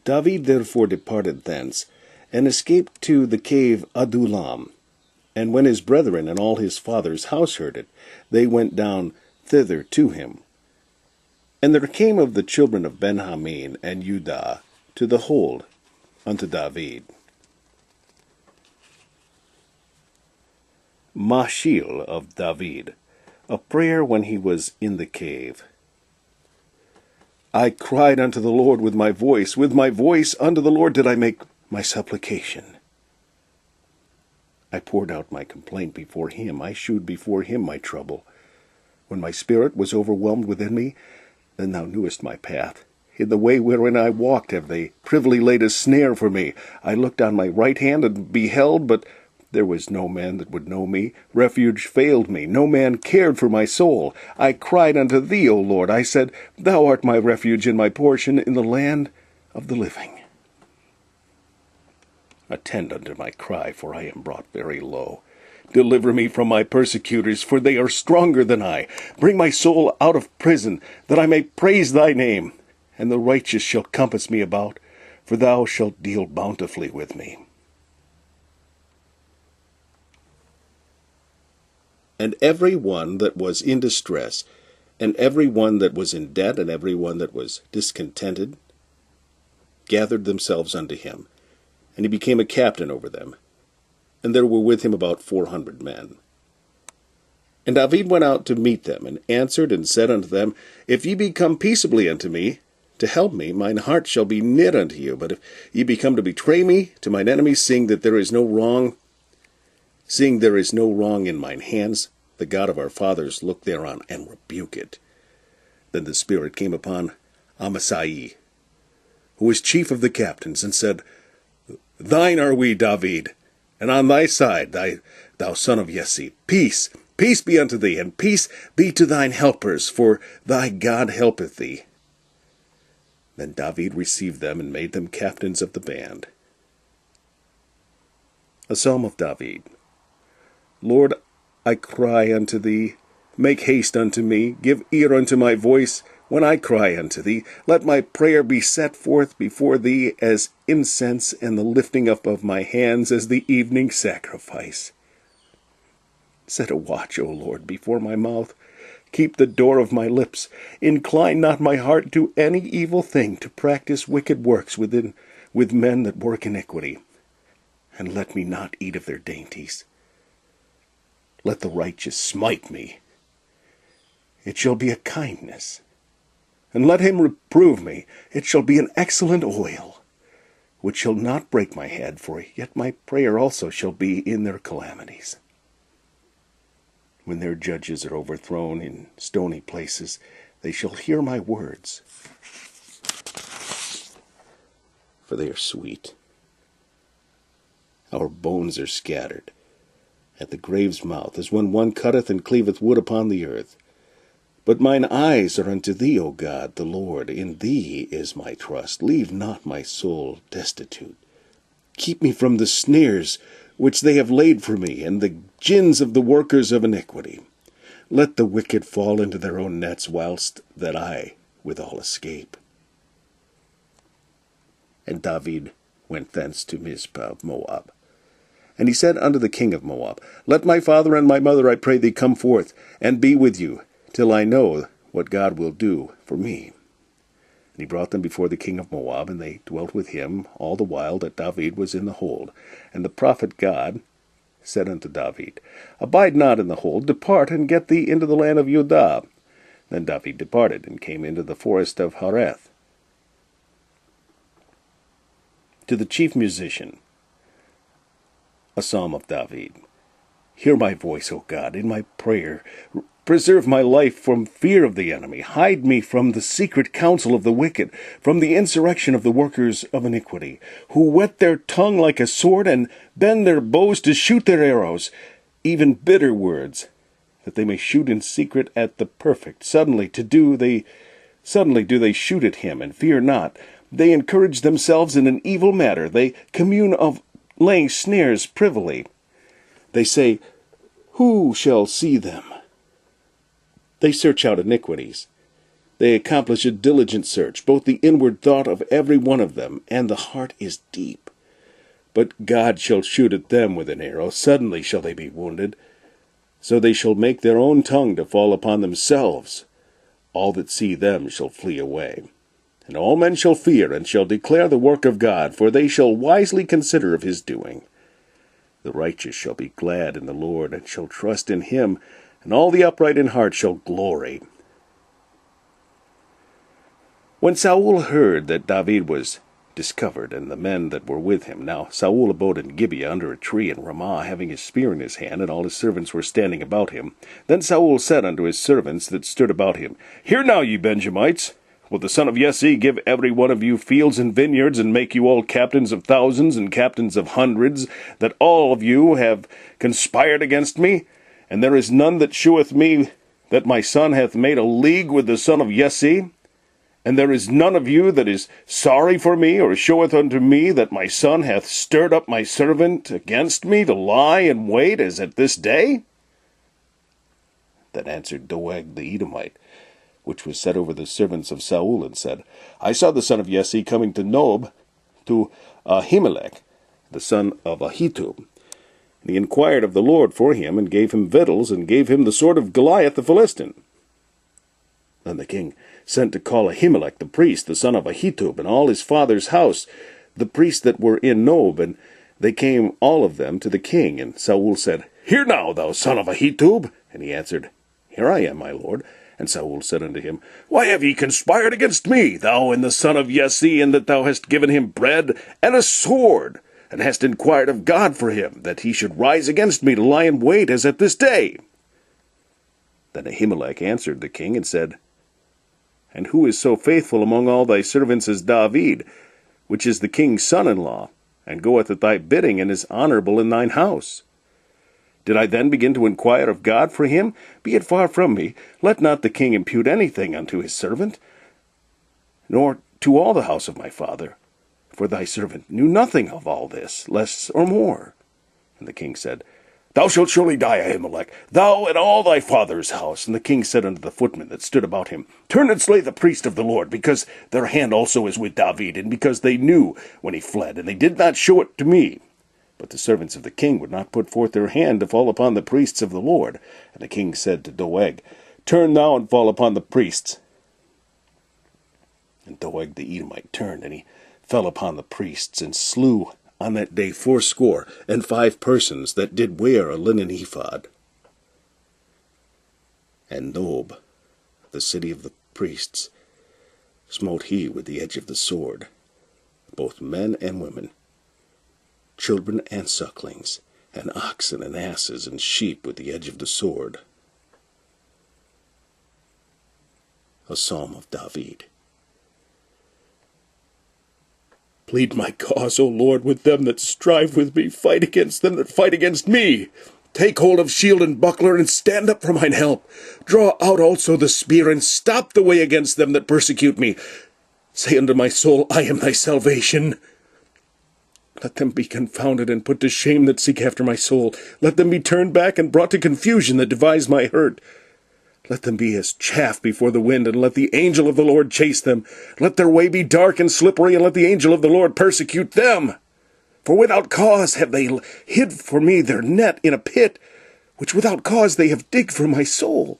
David therefore departed thence, and escaped to the cave Adullam. And when his brethren and all his father's house heard it, they went down thither to him. And there came of the children of Benjamin and Judah to the hold unto David. Mashil of David, a prayer when he was in the cave. I cried unto the Lord with my voice unto the Lord did I make my supplication. I poured out my complaint before him, I shewed before him my trouble. When my spirit was overwhelmed within me, then thou knewest my path. In the way wherein I walked have they privily laid a snare for me. I looked on my right hand and beheld, but there was no man that would know me. Refuge failed me. No man cared for my soul. I cried unto thee, O Lord. I said, Thou art my refuge and my portion in the land of the living. Attend unto my cry, for I am brought very low. Deliver me from my persecutors, for they are stronger than I. Bring my soul out of prison, that I may praise thy name. And the righteous shall compass me about, for thou shalt deal bountifully with me. And every one that was in distress, and every one that was in debt, and every one that was discontented, gathered themselves unto him, and he became a captain over them. And there were with him about 400 men. And David went out to meet them, and answered and said unto them, If ye be come peaceably unto me, to help me, mine heart shall be knit unto you. But if ye be come to betray me to mine enemies, seeing there is no wrong in mine hands, the God of our fathers look thereon and rebuke it. Then the Spirit came upon Amasai, who was chief of the captains, and said, Thine are we, David, and on thy side, thou son of Yesse. Peace be unto thee, and peace be to thine helpers, for thy God helpeth thee. Then David received them, and made them captains of the band. A Psalm of David. Lord, I cry unto thee. Make haste unto me. Give ear unto my voice when I cry unto thee. Let my prayer be set forth before thee as incense, and the lifting up of my hands as the evening sacrifice. Set a watch, O Lord, before my mouth. Keep the door of my lips. Incline not my heart to any evil thing, to practice wicked works with men that work iniquity. And let me not eat of their dainties. Let the righteous smite me. It shall be a kindness. And let him reprove me. It shall be an excellent oil, which shall not break my head, for yet my prayer also shall be in their calamities. When their judges are overthrown in stony places, they shall hear my words, for they are sweet. Our bones are scattered at the grave's mouth, as when one cutteth and cleaveth wood upon the earth. But mine eyes are unto thee, O God, the Lord. In thee is my trust. Leave not my soul destitute. Keep me from the snares which they have laid for me, and the gins of the workers of iniquity. Let the wicked fall into their own nets, whilst that I withal escape. And David went thence to Mizpeh of Moab. And he said unto the king of Moab, Let my father and my mother, I pray thee, come forth, and be with you, till I know what God will do for me. And he brought them before the king of Moab, and they dwelt with him all the while that David was in the hold. And the prophet God said unto David, Abide not in the hold, depart, and get thee into the land of Judah. Then David departed, and came into the forest of Hareth. To the chief musician, a psalm of David. Hear my voice, O God, in my prayer. Preserve my life from fear of the enemy. Hide me from the secret counsel of the wicked, from the insurrection of the workers of iniquity, who whet their tongue like a sword, and bend their bows to shoot their arrows, even bitter words, that they may shoot in secret at the perfect. Suddenly do they shoot at him, and fear not. They encourage themselves in an evil matter. They commune of laying snares privily. They say, Who shall see them? They search out iniquities. They accomplish a diligent search, both the inward thought of every one of them, and the heart is deep. But God shall shoot at them with an arrow, suddenly shall they be wounded. So they shall make their own tongue to fall upon themselves. All that see them shall flee away. And all men shall fear, and shall declare the work of God, for they shall wisely consider of his doing. The righteous shall be glad in the Lord, and shall trust in him, and all the upright in heart shall glory. When Saul heard that David was discovered, and the men that were with him. Now Saul abode in Gibeah under a tree in Ramah, having his spear in his hand, and all his servants were standing about him. Then Saul said unto his servants that stood about him, Hear now, ye Benjamites, will the son of Jesse give every one of you fields and vineyards, and make you all captains of thousands and captains of hundreds, that all of you have conspired against me? And there is none that sheweth me that my son hath made a league with the son of Jesse? And there is none of you that is sorry for me, or showeth unto me that my son hath stirred up my servant against me to lie and wait, as at this day? Then answered Doeg the Edomite, which was set over the servants of Saul, and said, I saw the son of Jesse coming to Nob, to Ahimelech, the son of Ahitub. And he inquired of the Lord for him, and gave him victuals, and gave him the sword of Goliath the Philistine. Then the king sent to call Ahimelech the priest, the son of Ahitub, and all his father's house, the priests that were in Nob, and they came all of them to the king. And Saul said, Hear now, thou son of Ahitub. And he answered, Here I am, my lord. And Saul said unto him, Why have ye conspired against me, thou and the son of Jesse, in that thou hast given him bread and a sword, and hast inquired of God for him, that he should rise against me to lie in wait, as at this day? Then Ahimelech answered the king, and said, And who is so faithful among all thy servants as David, which is the king's son-in-law, and goeth at thy bidding, and is honorable in thine house? Did I then begin to inquire of God for him? Be it far from me. Let not the king impute anything unto his servant, nor to all the house of my father. For thy servant knew nothing of all this, less or more. And the king said, Thou shalt surely die, Ahimelech, thou and all thy father's house. And the king said unto the footmen that stood about him, Turn and slay the priest of the Lord, because their hand also is with David, and because they knew when he fled, and they did not show it to me. But the servants of the king would not put forth their hand to fall upon the priests of the Lord. And the king said to Doeg, Turn thou and fall upon the priests. And Doeg the Edomite turned, and he fell upon the priests, and slew on that day 75 persons that did wear a linen ephod. And Nob, the city of the priests, smote he with the edge of the sword, both men and women, children and sucklings, and oxen and asses and sheep with the edge of the sword. A Psalm of David. Plead my cause, O Lord, with them that strive with me. Fight against them that fight against me. Take hold of shield and buckler, and stand up for mine help. Draw out also the spear, and stop the way against them that persecute me. Say unto my soul, I am thy salvation. Let them be confounded and put to shame that seek after my soul. Let them be turned back and brought to confusion that devise my hurt. Let them be as chaff before the wind, and let the angel of the Lord chase them. Let their way be dark and slippery, and let the angel of the Lord persecute them. For without cause have they hid for me their net in a pit, which without cause they have digged for my soul.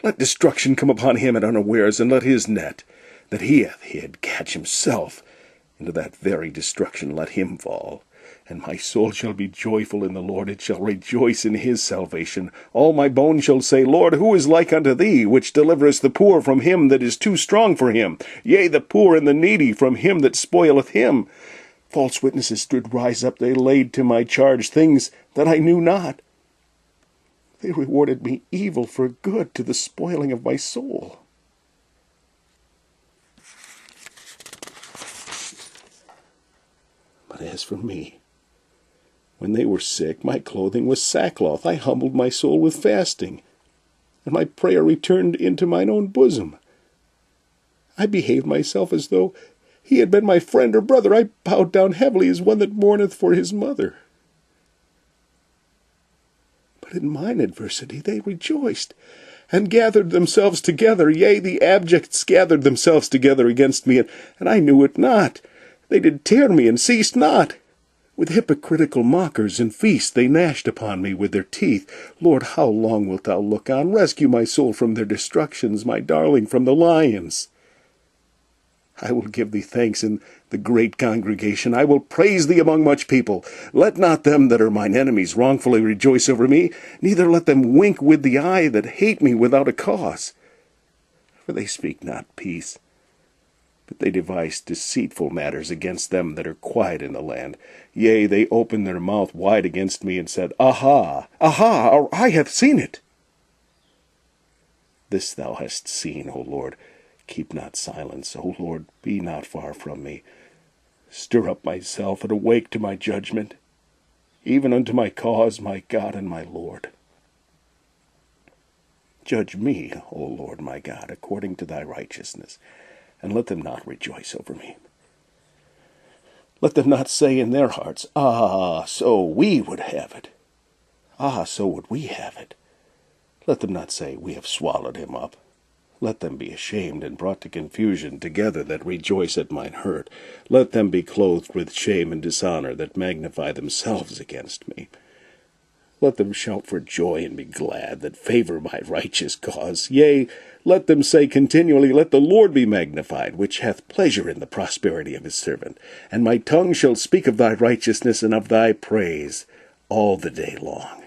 Let destruction come upon him at unawares, and let his net, that he hath hid, catch himself. Into that very destruction let him fall. And my soul shall be joyful in the Lord, it shall rejoice in his salvation. All my bones shall say, Lord, who is like unto thee, which deliverest the poor from him that is too strong for him? Yea, the poor and the needy from him that spoileth him. False witnesses did rise up, they laid to my charge things that I knew not. They rewarded me evil for good, to the spoiling of my soul. But as for me, when they were sick, my clothing was sackcloth. I humbled my soul with fasting, and my prayer returned into mine own bosom. I behaved myself as though he had been my friend or brother. I bowed down heavily as one that mourneth for his mother. But in mine adversity they rejoiced, and gathered themselves together. Yea, the abjects gathered themselves together against me, and I knew it not. They did tear me, and ceased not. With hypocritical mockers and feasts they gnashed upon me with their teeth. Lord, how long wilt thou look on? Rescue my soul from their destructions, my darling from the lions. I will give thee thanks in the great congregation. I will praise thee among much people. Let not them that are mine enemies wrongfully rejoice over me, neither let them wink with the eye that hate me without a cause. For they speak not peace, but they devise deceitful matters against them that are quiet in the land. Yea, they opened their mouth wide against me, and said, Aha, aha, our eye hath seen it. This thou hast seen, O Lord. Keep not silence, O Lord, be not far from me. Stir up myself, and awake to my judgment, even unto my cause, my God and my Lord. Judge me, O Lord my God, according to thy righteousness, and let them not rejoice over me. Let them not say in their hearts, Ah, so we would have it. Ah, so would we have it. Let them not say, We have swallowed him up. Let them be ashamed and brought to confusion together that rejoice at mine hurt. Let them be clothed with shame and dishonor that magnify themselves against me. Let them shout for joy and be glad that favor my righteous cause. Yea, let them say continually, Let the Lord be magnified, which hath pleasure in the prosperity of his servant. And my tongue shall speak of thy righteousness and of thy praise all the day long.